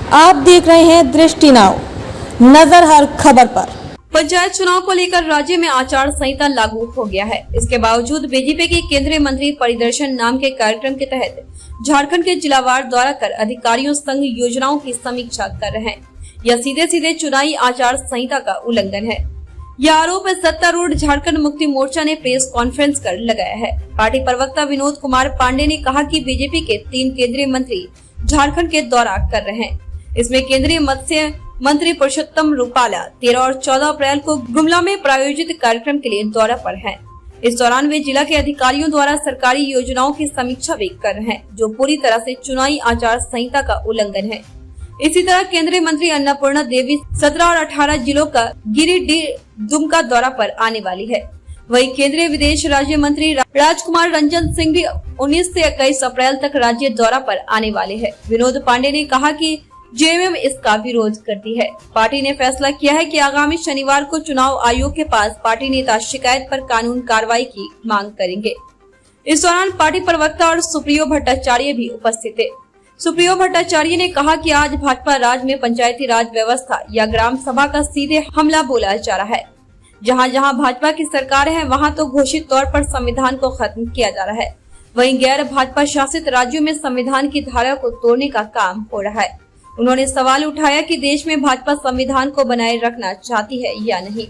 आप देख रहे हैं दृष्टि नाउ, नजर हर खबर पर। पंचायत चुनाव को लेकर राज्य में आचार संहिता लागू हो गया है। इसके बावजूद बीजेपी के केंद्रीय मंत्री परिदर्शन नाम के कार्यक्रम के तहत झारखंड के जिलावार दौरा कर अधिकारियों संग योजनाओं की समीक्षा कर रहे हैं। यह सीधे सीधे चुनावी आचार संहिता का उल्लंघन है। यह आरोप सत्तारूढ़ झारखंड मुक्ति मोर्चा ने प्रेस कॉन्फ्रेंस कर लगाया है। पार्टी प्रवक्ता विनोद कुमार पांडे ने कहा कि बीजेपी के 3 केंद्रीय मंत्री झारखंड के दौरा कर रहे हैं। इसमें केंद्रीय मत्स्य मंत्री पुरुषोत्तम रूपाला 13 और 14 अप्रैल को गुमला में प्रायोजित कार्यक्रम के लिए दौरा पर हैं। इस दौरान वे जिला के अधिकारियों द्वारा सरकारी योजनाओं की समीक्षा भी कर रहे हैं, जो पूरी तरह से चुनावी आचार संहिता का उल्लंघन है। इसी तरह केंद्रीय मंत्री अन्नपूर्णा देवी 17 और 18 जिलों का गिरिडीह दुमका दौरा पर आने वाली है। वहीं केंद्रीय विदेश राज्य मंत्री राजकुमार रंजन सिंह भी 19 से 21 अप्रैल तक राज्य दौरा पर आने वाले हैं। विनोद पांडे ने कहा कि जेएमएम इसका विरोध करती है। पार्टी ने फैसला किया है कि आगामी शनिवार को चुनाव आयोग के पास पार्टी नेता शिकायत पर कानून कार्रवाई की मांग करेंगे। इस दौरान पार्टी प्रवक्ता और सुप्रियो भट्टाचार्य भी उपस्थित थे। सुप्रियो भट्टाचार्य ने कहा कि आज भाजपा राज में पंचायती राज व्यवस्था या ग्राम सभा का सीधे हमला बोला जा रहा है। जहां जहां भाजपा की सरकार है, वहां तो घोषित तौर पर संविधान को खत्म किया जा रहा है। वहीं गैर भाजपा शासित राज्यों में संविधान की धारा को तोड़ने का काम हो रहा है। उन्होंने सवाल उठाया कि देश में भाजपा संविधान को बनाए रखना चाहती है या नहीं।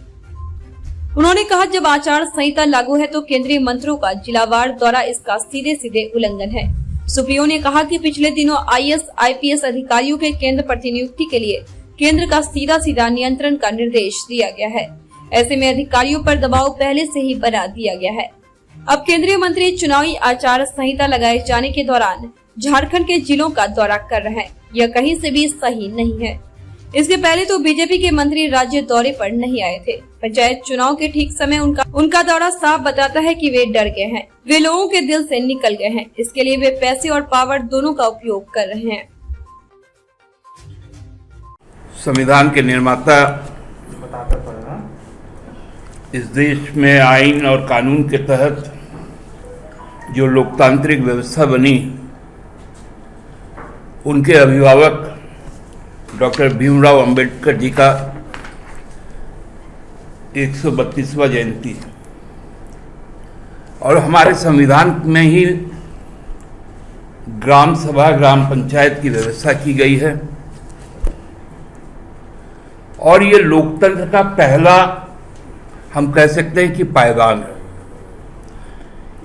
उन्होंने कहा, जब आचार संहिता लागू है तो केंद्रीय मंत्रियों का जिलावार दौरा इसका सीधे सीधे उल्लंघन है। सुप्रियो ने कहा कि पिछले दिनों आईएएस आईपीएस अधिकारियों के केंद्र प्रतिनियुक्ति के लिए केंद्र का सीधा सीधा नियंत्रण का निर्देश दिया गया है। ऐसे में अधिकारियों पर दबाव पहले से ही बना दिया गया है। अब केंद्रीय मंत्री चुनावी आचार संहिता लगाए जाने के दौरान झारखंड के जिलों का दौरा कर रहे हैं। यह कहीं से भी सही नहीं है। इसके पहले तो बीजेपी के मंत्री राज्य दौरे पर नहीं आए थे। पंचायत चुनाव के ठीक समय उनका दौरा साफ बताता है कि वे डर गए हैं। वे लोगों के दिल से निकल गए हैं। इसके लिए वे पैसे और पावर दोनों का उपयोग कर रहे हैं। संविधान के निर्माता इस देश में आइन और कानून के तहत जो लोकतांत्रिक व्यवस्था बनी, उनके अभिभावक डॉक्टर भीमराव अंबेडकर जी का 132वां जयंती है और हमारे संविधान में ही ग्राम सभा ग्राम पंचायत की व्यवस्था की गई है और ये लोकतंत्र का पहला, हम कह सकते हैं कि पायदान है।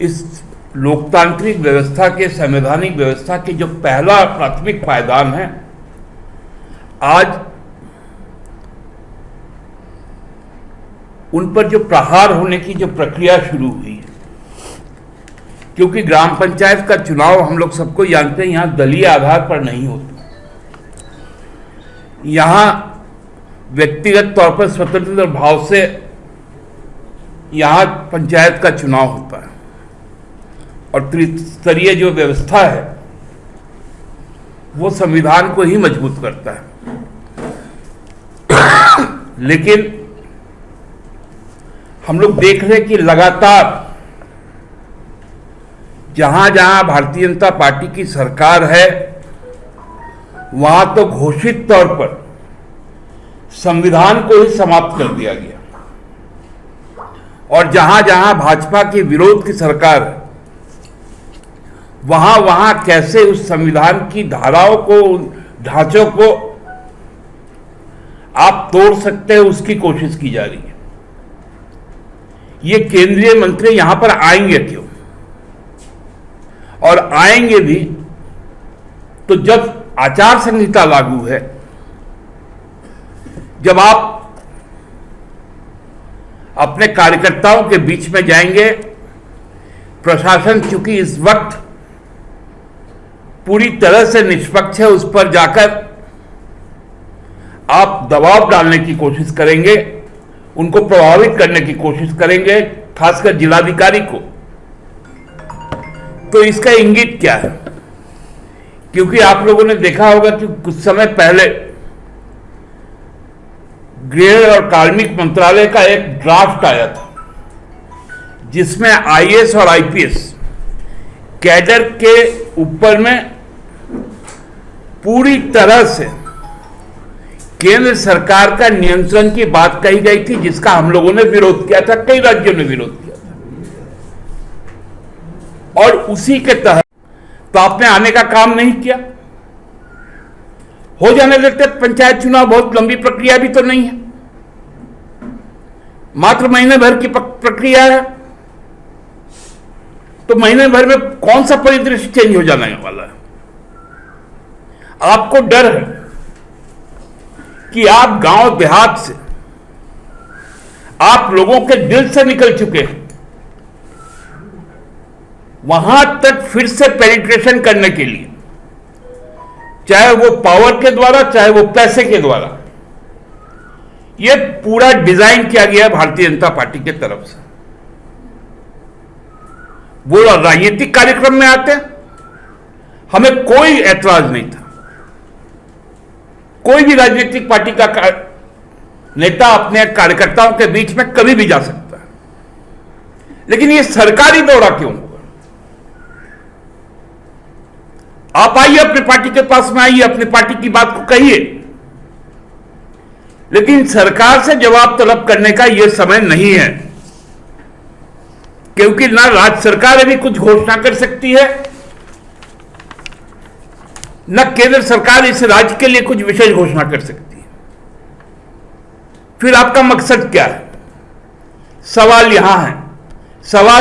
इस लोकतांत्रिक व्यवस्था के, संवैधानिक व्यवस्था के जो पहला प्राथमिक पायदान है, आज उन पर जो प्रहार होने की जो प्रक्रिया शुरू हुई है, क्योंकि ग्राम पंचायत का चुनाव हम लोग सबको जानते हैं, यहां दलीय आधार पर नहीं होता। यहां व्यक्तिगत तौर पर स्वतंत्र भाव से यहां पंचायत का चुनाव होता है और त्रिस्तरीय जो व्यवस्था है वो संविधान को ही मजबूत करता है। लेकिन हम लोग देख रहे हैं कि लगातार जहां जहां भारतीय जनता पार्टी की सरकार है, वहां तो घोषित तौर पर संविधान को ही समाप्त कर दिया गया और जहां जहां भाजपा के विरोध की सरकार है, वहां वहां कैसे उस संविधान की धाराओं को, ढांचों को आप तोड़ सकते हैं, उसकी कोशिश की जा रही है। ये केंद्रीय मंत्री यहां पर आएंगे क्यों? और आएंगे भी तो जब आचार संहिता लागू है, जब आप अपने कार्यकर्ताओं के बीच में जाएंगे, प्रशासन चूंकि इस वक्त पूरी तरह से निष्पक्ष है, उस पर जाकर आप दबाव डालने की कोशिश करेंगे, उनको प्रभावित करने की कोशिश करेंगे, खासकर जिलाधिकारी को, तो इसका इंगित क्या है? क्योंकि आप लोगों ने देखा होगा कि कुछ समय पहले गृह और कार्मिक मंत्रालय का एक ड्राफ्ट आया था, जिसमें आईएएस और आईपीएस कैडर के ऊपर में पूरी तरह से केंद्र सरकार का नियंत्रण की बात कही गई थी, जिसका हम लोगों ने विरोध किया था, कई राज्यों ने विरोध किया था, और उसी के तहत तो आपने आने का काम नहीं किया। हो जाने देते पंचायत चुनाव, बहुत लंबी प्रक्रिया भी तो नहीं है, मात्र महीने भर की प्रक्रिया है, तो महीने भर में कौन सा परिदृश्य चेंज हो जाने वाला है? आपको डर है कि आप गांव देहात से, आप लोगों के दिल से निकल चुके हैं, वहां तक फिर से पेनिट्रेशन करने के लिए, चाहे वो पावर के द्वारा, चाहे वो पैसे के द्वारा, ये पूरा डिजाइन किया गया भारतीय जनता पार्टी की तरफ से। वो राजनीतिक कार्यक्रम में आते, हमें कोई ऐतराज नहीं था, कोई भी राजनीतिक पार्टी का नेता अपने कार्यकर्ताओं के बीच में कभी भी जा सकता है, लेकिन ये सरकारी दौरा क्यों होगा? आप आइए, अपनी पार्टी के पास में आइए, अपनी पार्टी की बात को कहिए, लेकिन सरकार से जवाब तलब करने का यह समय नहीं है, क्योंकि ना राज्य सरकार अभी कुछ घोषणा कर सकती है, न केंद्र सरकार इस राज्य के लिए कुछ विशेष घोषणा कर सकती है। फिर आपका मकसद क्या है? सवाल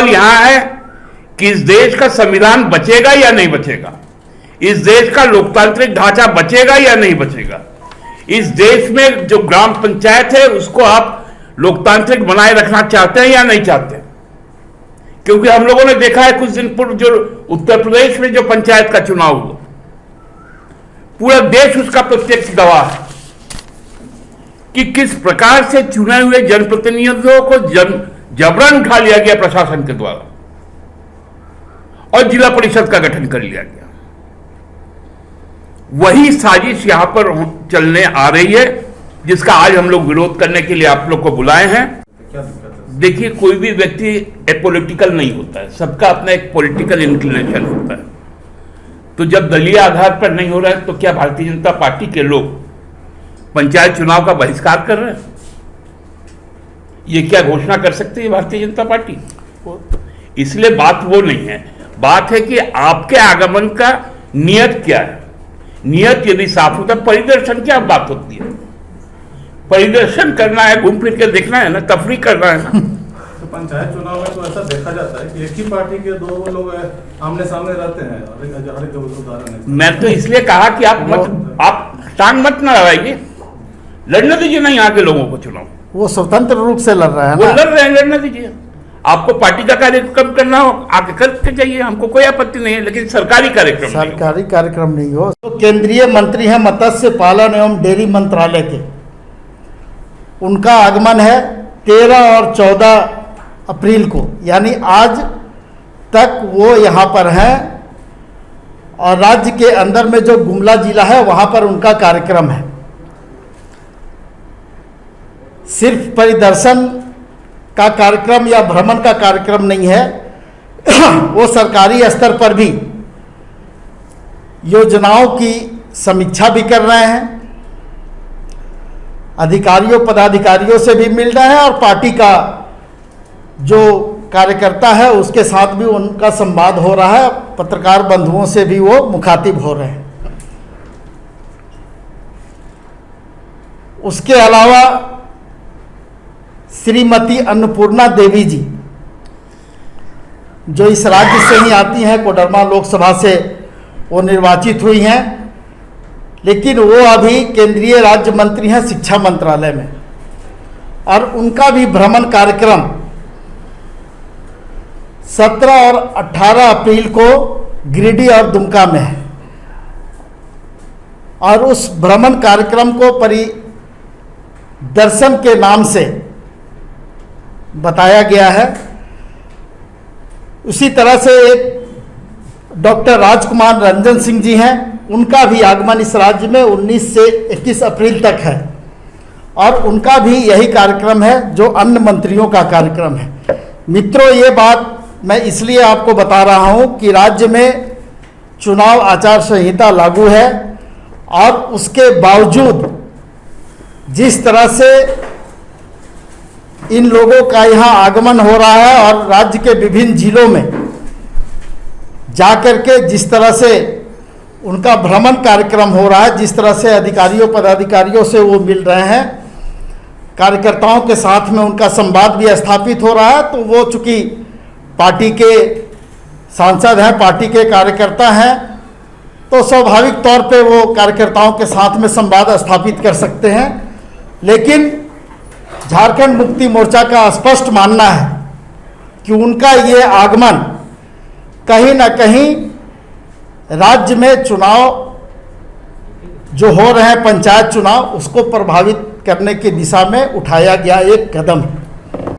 यहां है कि इस देश का संविधान बचेगा या नहीं बचेगा, इस देश का लोकतांत्रिक ढांचा बचेगा या नहीं बचेगा, इस देश में जो ग्राम पंचायत है उसको आप लोकतांत्रिक बनाए रखना चाहते हैं या नहीं चाहते? क्योंकि हम लोगों ने देखा है कुछ दिन पूर्व जो उत्तर प्रदेश में जो पंचायत का चुनाव हुआ, पूरा देश उसका प्रत्यक्ष गवाह है कि किस प्रकार से चुने हुए जनप्रतिनिधियों को जबरन उठा लिया गया प्रशासन के द्वारा और जिला परिषद का गठन कर लिया गया। वही साजिश यहां पर चलने आ रही है, जिसका आज हम लोग विरोध करने के लिए आप लोग को बुलाए हैं। देखिए, कोई भी व्यक्ति एपॉलिटिकल नहीं होता है, सबका अपना एक पॉलिटिकल इंक्लिनेशन होता है। तो जब दलीय आधार पर नहीं हो रहा है, तो क्या भारतीय जनता पार्टी के लोग पंचायत चुनाव का बहिष्कार कर रहे हैं? ये क्या घोषणा कर सकती है भारतीय जनता पार्टी? इसलिए बात वो नहीं है, बात है कि आपके आगमन का नियत क्या है। नियत यदि साफ होता, परिदर्शन क्या बात होती है? परिदर्शन करना है, घूम फिर के देखना है ना, तफरीह करना है ना। तो पंचायत चुनाव में तो ऐसा देखा जाता है कि एक ही पार्टी के दो लोग आमने सामने रहते हैं, हर एक उदाहरण है। मैं तो इसलिए कहा कि आप टांग मत ना लगाइए, लड़ने दीजिए ना यहाँ के लोगों को चुनाव। वो स्वतंत्र रूप से लड़ रहे हैं, वो लड़ रहे हैं, लड़ने दीजिए। आपको पार्टी का कार्यक्रम करना हो आगे करके जाइए, हमको कोई आपत्ति नहीं है, लेकिन सरकारी कार्यक्रम नहीं हो। तो केंद्रीय मंत्री हैं मत्स्य पालन एवं डेयरी मंत्रालय के, उनका आगमन है 13 और 14 अप्रैल को, यानी आज तक वो यहाँ पर हैं, और राज्य के अंदर में जो गुमला जिला है वहाँ पर उनका कार्यक्रम है। सिर्फ परिदर्शन का कार्यक्रम या भ्रमण का कार्यक्रम नहीं है, वो सरकारी स्तर पर भी योजनाओं की समीक्षा भी कर रहे हैं, अधिकारियों पदाधिकारियों से भी मिल रहे हैं, और पार्टी का जो कार्यकर्ता है उसके साथ भी उनका संवाद हो रहा है, पत्रकार बंधुओं से भी वो मुखातिब हो रहे हैं। उसके अलावा श्रीमती अन्नपूर्णा देवी जी, जो इस राज्य से ही आती हैं, कोडरमा लोकसभा से वो निर्वाचित हुई हैं, लेकिन वो अभी केंद्रीय राज्य मंत्री हैं शिक्षा मंत्रालय में, और उनका भी भ्रमण कार्यक्रम 17 और 18 अप्रैल को गिरिडीह और दुमका में है, और उस भ्रमण कार्यक्रम को परिदर्शन के नाम से बताया गया है। उसी तरह से एक डॉक्टर राजकुमार रंजन सिंह जी हैं, उनका भी आगमन इस राज्य में 19 से 21 अप्रैल तक है, और उनका भी यही कार्यक्रम है जो अन्य मंत्रियों का कार्यक्रम है। मित्रों, ये बात मैं इसलिए आपको बता रहा हूं कि राज्य में चुनाव आचार संहिता लागू है, और उसके बावजूद जिस तरह से इन लोगों का यहाँ आगमन हो रहा है और राज्य के विभिन्न जिलों में जाकर के जिस तरह से उनका भ्रमण कार्यक्रम हो रहा है, जिस तरह से अधिकारियों पदाधिकारियों से वो मिल रहे हैं, कार्यकर्ताओं के साथ में उनका संवाद भी स्थापित हो रहा है, तो वो चूँकि पार्टी के सांसद हैं, पार्टी के कार्यकर्ता हैं, तो स्वाभाविक तौर पे वो कार्यकर्ताओं के साथ में संवाद स्थापित कर सकते हैं। लेकिन झारखंड मुक्ति मोर्चा का स्पष्ट मानना है कि उनका ये आगमन कहीं ना कहीं राज्य में चुनाव जो हो रहे हैं, पंचायत चुनाव, उसको प्रभावित करने की दिशा में उठाया गया एक कदम है।